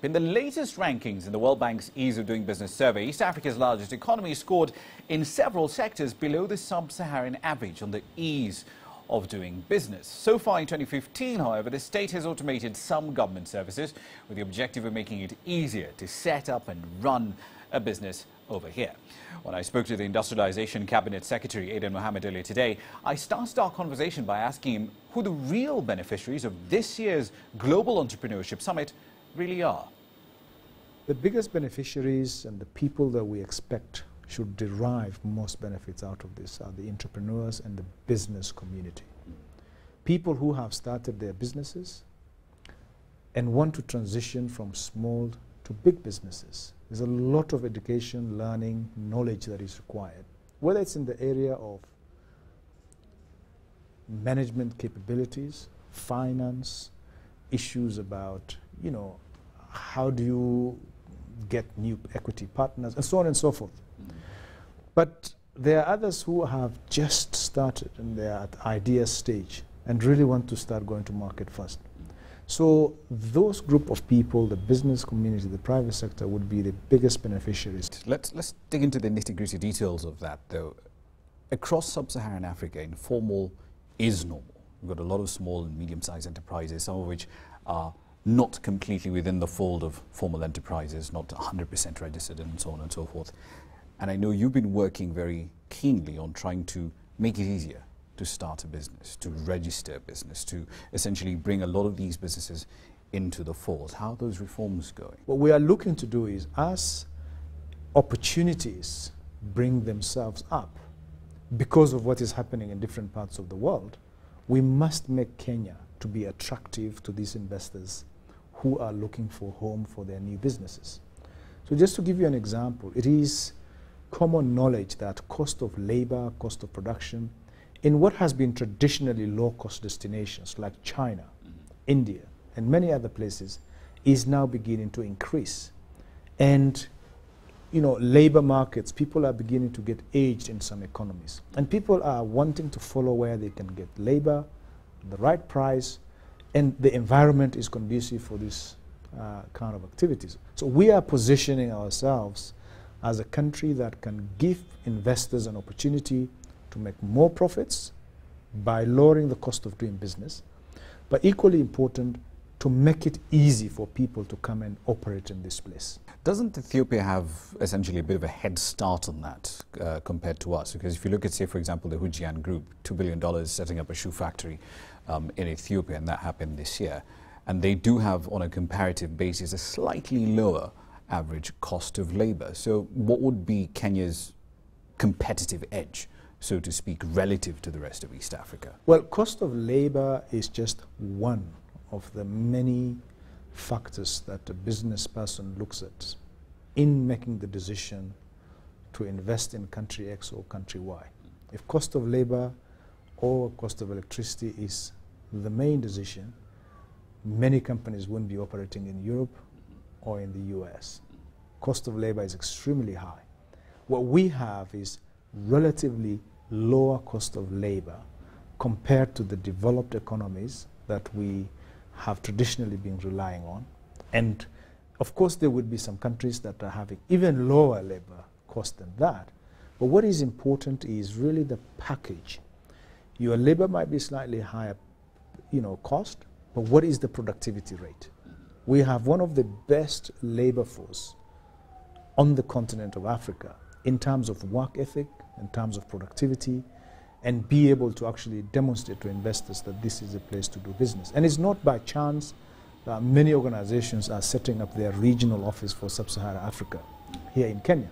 In the latest rankings in the World Bank's Ease of Doing Business survey, East Africa's largest economy scored in several sectors below the sub-Saharan average on the ease of doing business. So far in 2015, however, the state has automated some government services with the objective of making it easier to set up and run a business over here. When I spoke to the Industrialization Cabinet Secretary Aden Mohammed earlier today, I started our conversation by asking him who the real beneficiaries of this year's Global Entrepreneurship Summit really are. The biggest beneficiaries and the people that we expect should derive most benefits out of this are the entrepreneurs and the business community. People who have started their businesses and want to transition from small to big businesses. There's a lot of education, learning, knowledge that is required, whether it's in the area of management capabilities, finance, issues about, how do you get new equity partners, and so on and so forth. But there are others who have just started and they are at idea stage and really want to start going to market first. So those group of people, the business community, the private sector, would be the biggest beneficiaries. Let's dig into the nitty-gritty details of that, though. Across sub-Saharan Africa, informal is normal. We've got a lot of small and medium-sized enterprises, some of which are not completely within the fold of formal enterprises, not 100% registered, and so on and so forth. And I know you've been working very keenly on trying to make it easier to start a business, to register a business, to essentially bring a lot of these businesses into the fold. How are those reforms going? What we are looking to do is, as opportunities bring themselves up because of what is happening in different parts of the world, we must make Kenya to be attractive to these investors who are looking for home for their new businesses. So just to give you an example, it is common knowledge that cost of labor, cost of production, in what has been traditionally low-cost destinations like China, India, and many other places, is now beginning to increase. And, labor markets, people are beginning to get aged in some economies. And people are wanting to follow where they can get labor, the right price, and the environment is conducive for this kind of activities. So we are positioning ourselves as a country that can give investors an opportunity to make more profits by lowering the cost of doing business, but equally important, to make it easy for people to come and operate in this place. Doesn't Ethiopia have essentially a bit of a head start on that compared to us? Because if you look at, say, for example, the Hujian Group, $2 billion setting up a shoe factory in Ethiopia, and that happened this year. And they do have, on a comparative basis, a slightly lower average cost of labor. So what would be Kenya's competitive edge, so to speak, relative to the rest of East Africa? Well, cost of labor is just one of the many factors that a business person looks at in making the decision to invest in country X or country Y. If cost of labor or cost of electricity is the main decision, many companies wouldn't be operating in Europe or in the US. Cost of labor is extremely high. What we have is relatively lower cost of labor compared to the developed economies that we have traditionally been relying on. And of course there would be some countries that are having even lower labor cost than that. But what is important is really the package. Your labor might be slightly higher, cost, but what is the productivity rate? We have one of the best labor force on the continent of Africa in terms of work ethic, in terms of productivity, and be able to actually demonstrate to investors that this is a place to do business. And it's not by chance that many organizations are setting up their regional office for sub-Saharan Africa here in Kenya.